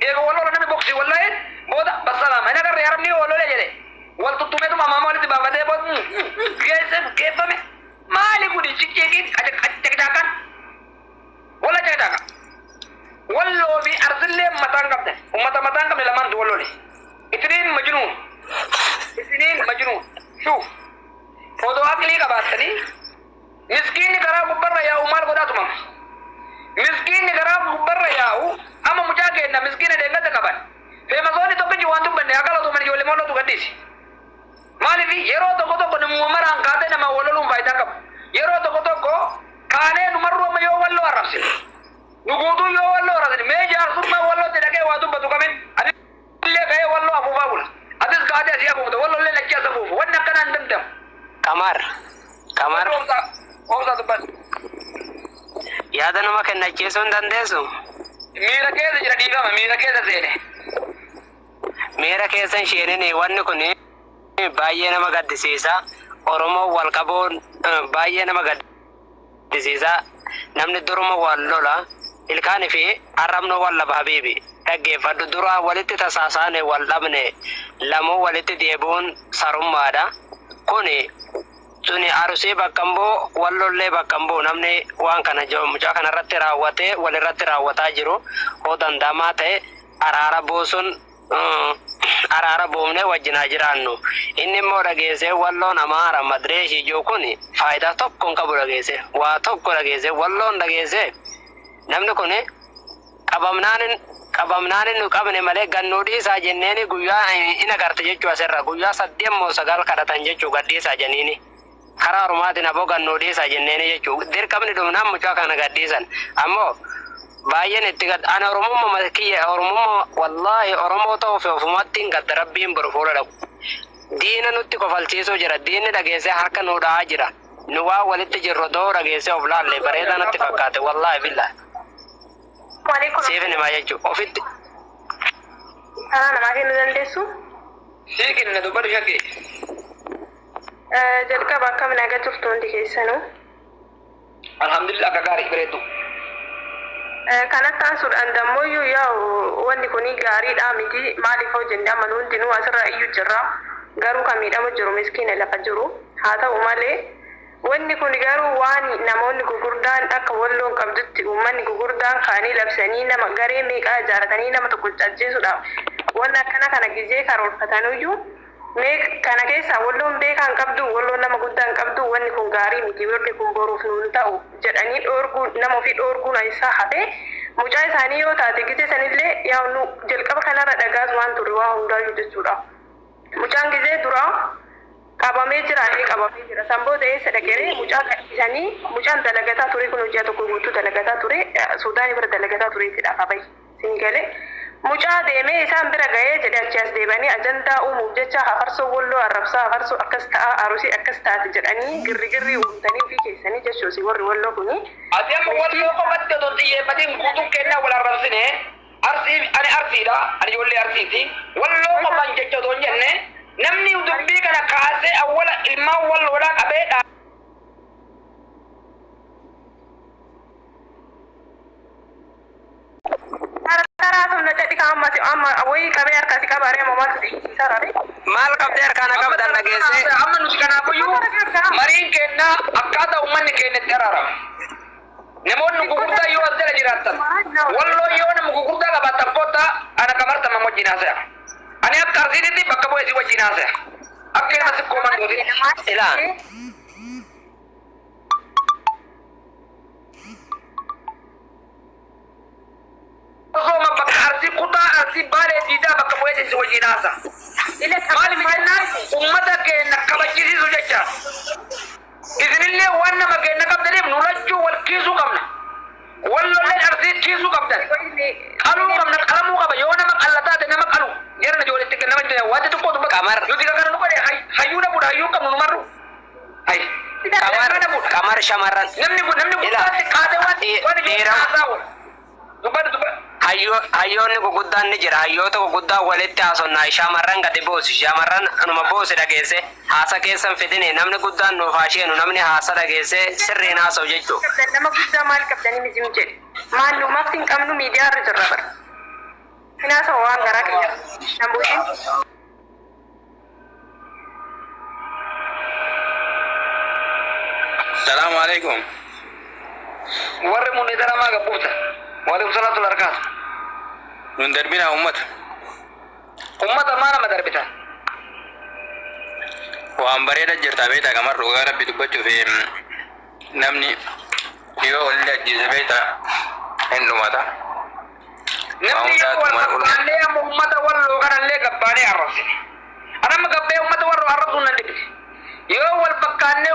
إيه والله أنا بوكسي والله بودا بسلام أنا كان يرمني والله ليه والله تطمئن ما مالي تبغى بدي بود كيف ما لي كودي شيء أجك جاكان ولا جاك جاكان والله بي أرسل لي متان كم ده ومتان كم لمان دو والله إثنين مجنون شوف فودوات لي كبارتني مسكين كرا ببر يا عمر بودا تمام مسكين كرا ببر يا أما مجاك إن مسكين ده إنك تكبر فما زوني تبي جوان تبى نياكلا تو من جولي مولو تو كديسي مالي في يرو تو كتو كن مؤمر أنكاته نما ولولو فايدا كم يرو تو كتو كو كانه نمرو ما يو ولو أرسل نقودو يو ولو أرسل ميجار سوما ولو تلاقي واتو بدو كمين أدي اللي كاي ولو أبو بابولا أديس كادي أسيا بودا ولو اللي لكيا سبوف وانا كان عندم دم kamar أوزا تبان yaada nama kennachiisuu hin dandeessu ميرا كيسة جرا ديكا ميرا كيسة زينه miira keessan sheenini wanni kun baay'ee nama gaddisiisa oromoo wal qabuun baay'ee nama gaddisiisa namni duruma wal lola ilkaanii fi arrabnu wal laba habiibi dhaggeeffadhu dura walitti tasaasaane wal dhabne lamoo walitti deebuun sarummaadha kuni suni arusii bakkamboo wal lollee bakkamboo namni waan kana mucaa kanarratti raawwatee walirratti raawwataa jiru hoo danda'amaa ta'e araara buusuun araara boomne wajjinaa jiraannu inni immoo dhageesse walloon amaara madreeshii ijoo kun faayidaa tokko hin qabu dhageesse waa tokko dhageesse walloon dhageesse namni kun qabamnaan nu qabne malee gannuudhii isaa jenneeni guyyaa in agarte jechuu asirra guyyaa 8 moo 9 kadhatan jechuu gadhiisaa jeniini karaa ormaatiin aboo gannuudhii isaa jenneeni jechuu dirqamni dhumnaan mucaa kana gadhiisan ammoo baay'een itti gad ana oromummaa malkiyya oromummaa wallahi oromoo ta'uu fi ofumattiin gad rabbiin burfuudha dhabu diina nutti kofalchiisuu jira diinni dhageessee harka nu dha'aa jira nu waa walitti jirru doo dhageessee of laalle bareedaa natti fakkaate wallahi billah siifni maa jechuu ofitti namaa kennuu dandeessu siikinna dubbadhu shakkee jalqaba akkam naga turtu hundi keessanuu alhamdulillah akka gaarii bareeddu kanattaan sudhaan dammoyyuu yaa wanni kuni gaariidha miti maaliif hojjenne amma hundinuu asirra iyyuu jirra garuu kan miidhamu jiru miskiina lafa jiru haa ta'u malee wanni kun garuu waan namoonni gugurdaan akka walloon qabdutti uummanni gugurdaan kaanii labsanii nama garee meeqaa ijaaratanii nama tokko cacceessuudhaaf wanni akkana kana gizee karoorfatanuyyuu mee kana keessa walloon beekaan qabdu walloon nama guddaan qabdu wanni kun gaarii miti warri kun boruuf nuun ta'u jedhanii dhoorguun nama ofii dhoorguun isaa hafe mucaa isaanii yoo taate gizee sanillee yaa nu jalqaba kanarra dhagaas waan ture waa hundaayyuu jechuudha mucaan gizee duraa qabamee jira samboo ta'ee sadaqeree mucaa kadhisanii mucaan dalagataa ture kun hojii tokko guutuu dalagataa ture suudaanii bira dalagataa tureetidha qabay singalee mucaa deemee isaan bira ga'ee jedhe achi as deebanii ajandaa uumuuf jecha hafarsoo walloo arrabsaa hafarsoo akkas ta'a arusii akkas taate jedhanii girrigirrii uumtanii fi keessanii jechuusi warri walloo kuni adeemu walloo qofatti otoo xiyyeeffatiin guutuun kennaa wal arrabsine arsii ani arsiidha ani ijoollee arsiiti walloo qofaan jecha otoo hin jenne namni dubbii kana kaasee awwala ilmaan walloodhaa qabeedha amma wayii qabee harkatti qabaaree amma maaltu dhiichisaa rabe maal qabdee harkaan qabdan dhageesse amma nuti kanaafuyyuu mariin kennaa akkaataa uummanni keenya itti araarama namoonni gugurdaa yoo as jala jiraattan walloo yoo nama gugurdaa qabaatan kootta ana qamartama wajjin haasaya ani akka arsiititti bakka bu'ee si wajjin haasaya akka ilma sikkooman gootin ilaan Soma bakka arsi kutaa arsi baale diidaa bakka bu'ee si wajjin haasa maaliif jennaan ummata keenya kabachisiisu jecha isinillee waan nama keenya qabdaniif nu lachuu wal kiisuu qabna wallolleen arsii kiisuu qabdan qaluu qabna qalamuu qaba yoo nama qallataate nama qalu jara na joolitti nama wanti tokko dubba Kamar. nuti kana nu godhe hayyuu dhabuudha hayyuu qabnu nu marru kamar shamarran namni guddaatti qaate waan dhiira dubba hayyoonni guguddaan ni jira hayyoota guguddaa walitti haasonnaa shamarran gadi boosi shamarran anuma boosi dhageesse haasa keessan fidine namni guddaan nuuf haasheenu namni haasa dhageesse sirriin haasa'u jechuu nama guddaa maal qabdanii miti jedhe maal nuumatti hin qabnu miidiyaa irra jirra bara Ina so waan garaa kiyya. Nambuutiin. Assalamu alaikum. warri mun idara ma gabuta wa alaikum salatu barakat Nun darbina ummata. ummata mana madarbita Waan bareeda jirta beeta kamar dhugaa rabbi dubbachuu fi namni yoo walii ajjeese beeta hin dhumata. namni yoo wal qabbaanee amma ummata walloo kanallee gabbaanee arrabsine anamma gabbee ummata warro arrabsuun nan dhibite yoo wal bakkaannee